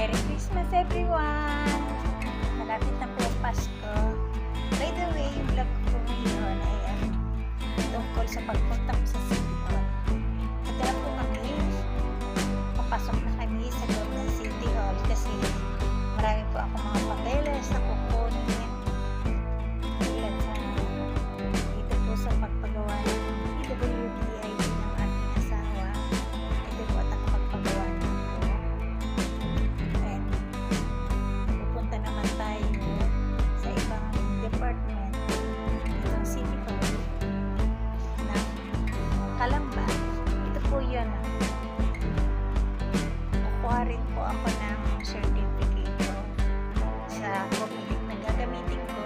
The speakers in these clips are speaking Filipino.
Merry Christmas everyone! Malapit na po ang Pasko. By the way, yung vlog ko ngayon ay tungkol sa pagpunta ko sa City Hall. Ito na po kami. Papasok na kami sa loob ng City Hall kasi marami po ako mga papeles na kukunin. Ilan sa dito po sa pagpagawa ng PWD-ID ng aking asawa. Ito po at ang pagpagawa ng pupunta naman tayo sa ibang department itong City Hall ng Calamba. Ito po yun. Kukuha rin po ako ng certificate sa Comelec na gagamitin ko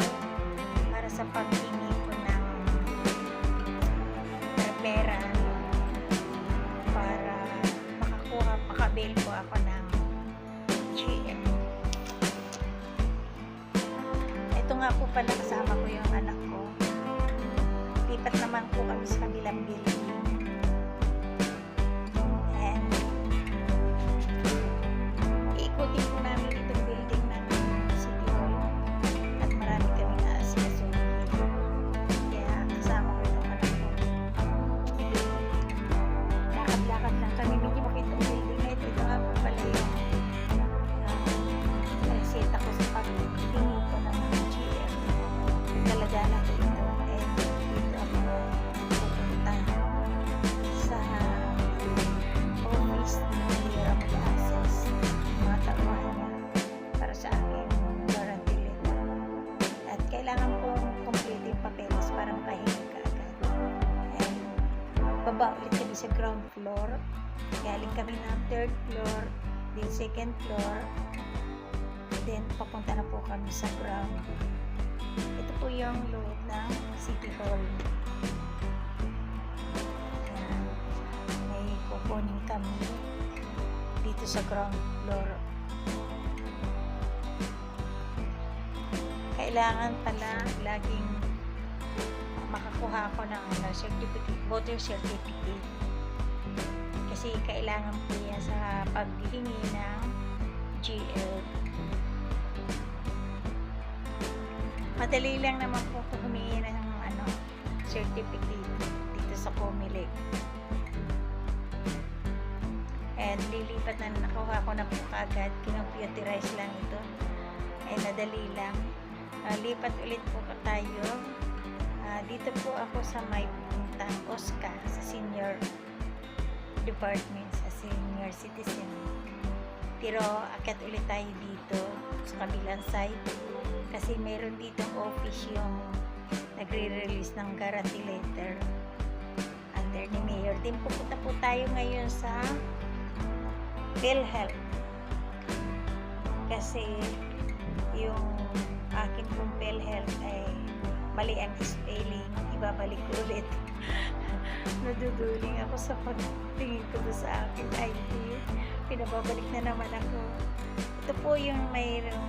para sa paghingi ko ng pera para makabail po ako ng GM. Ito nga po pala, kasama ko yung anak ko. Lipat naman po kami sa kabilang building. And iikutin po namin itong building ng City Hall at marami kami na asikasuhin. Kaya kasama ko itong anak ko. Lakad-lakad lang kami. Medyo makita ang building na ito. Ito nga po pala yung reseta ko sa paghingi ko ng GM. Daladala ko ito. And dito ako pupunta sa office ng Hirap Access. Mga tauhan niya para sa aking guarantee letter. At kailangan pong complete yung papeles para makahingi ka agad. And baba ulit kami sa ground floor. Galing kami ng third floor, then second floor, then papunta na po kami sa ground. Ito po yung loob ng City Hall. Ayan. May kukunin kami dito sa ground floor. Kailangan pala laging makakuha ako ng certificate, voter certificate. Kasi kailangan po yan sa paghingi ng GL. Madali lang naman po humingi ng certificate dito sa Comelec. And lilipat na nakuha ko na po kagad. Kinomputerize lang ito. And nadali lang. Lipat ulit po tayo. Dito po ako sa may puntang OSCA sa senior department, sa senior citizen. Pero akyat ulit tayo dito sa kabilang side kasi meron ditong office yung nagre-release ng guarantee letter under ni Mayor. Din pupunta po tayo ngayon sa PhilHealth kasi yung akin pong PhilHealth ay mali ang spelling, ibabalik ko ulit. Naduduling ako sa pagtingin ko sa akin ID. Pinababalik na naman ako. Ito po yung mayroong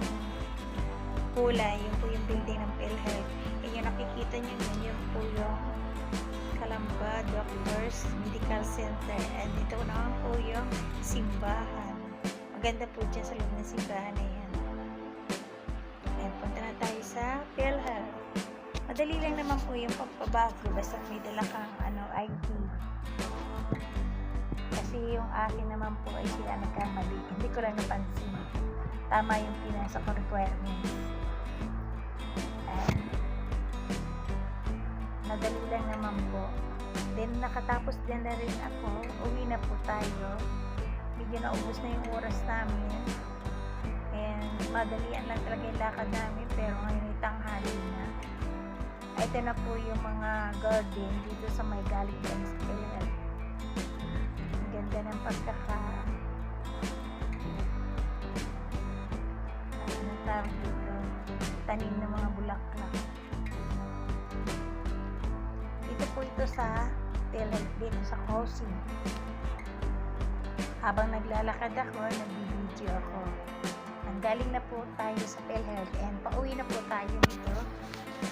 kulay, yun po yung building ng PhilHealth. E yung nakikita nyo yun po yung Calamba Doctors Medical Center. And ito naman po yung simbahan. Maganda po dyan sa loob ng simbahan na yan. Ayan, punta na tayo sa PhilHealth. Madali lang naman po yung pagpabago basta may dala kang ID. Kasi yung akin naman po ay sila nagkamali. Hindi ko lang napansin. Tama yung pinasa ko requirements. And madali lang naman po. Then nakatapos din na rin ako. Uwi na po tayo. Medyo naubos na yung oras namin. And madalian lang talaga yung lakad namin. Pero ngayon ay tanghali na. Ito na po yung mga garden dito sa may galing ng PhilHealth. Ang ganda ng tawag dito, tanim ng mga bulaklak. Dito po ito sa PhilHealth, dito sa Cosi. Habang naglalakad ako, nag-video ako. Galing na po tayo sa PhilHealth and pauwi na po tayo dito.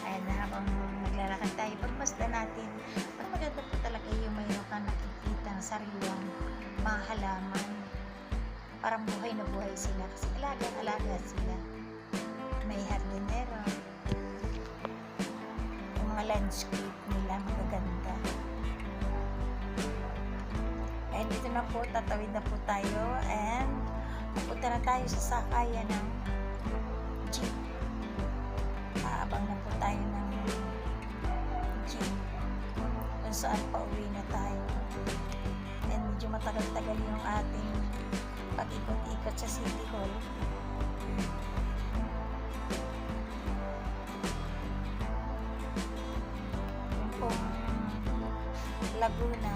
Ayan, habang naglalakad tayo, pagmasdan natin, mas maganda po talaga yung mayroon kang nakikita ng sariwang mga halaman parang buhay na buhay sila kasi alaga sila. May hardinero. Yung mga landscape nila magaganda. And dito na po, tatawid na po tayo and pupunta na tayo sa sakayan ng jeep. Aabang na po tayo ng jeep kung saan pauwi na tayo. And medyo matagal-tagal yung ating pag-ikot-ikot sa City Hall. Yung pong Laguna,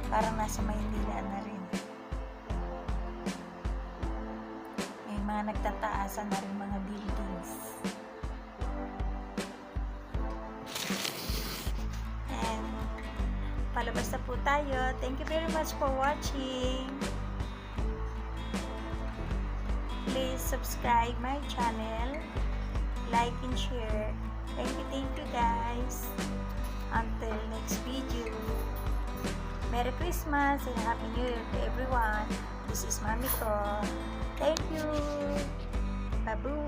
parang nasa Maynila na rin. May mga nagtataasan na rin mga buildings. And palabas na po tayo. Thank you very much for watching. Please subscribe my channel, like and share. Thank you guys. Until next video. Merry Christmas and Happy New Year to everyone. This is Mami ko. Thank you. Babu.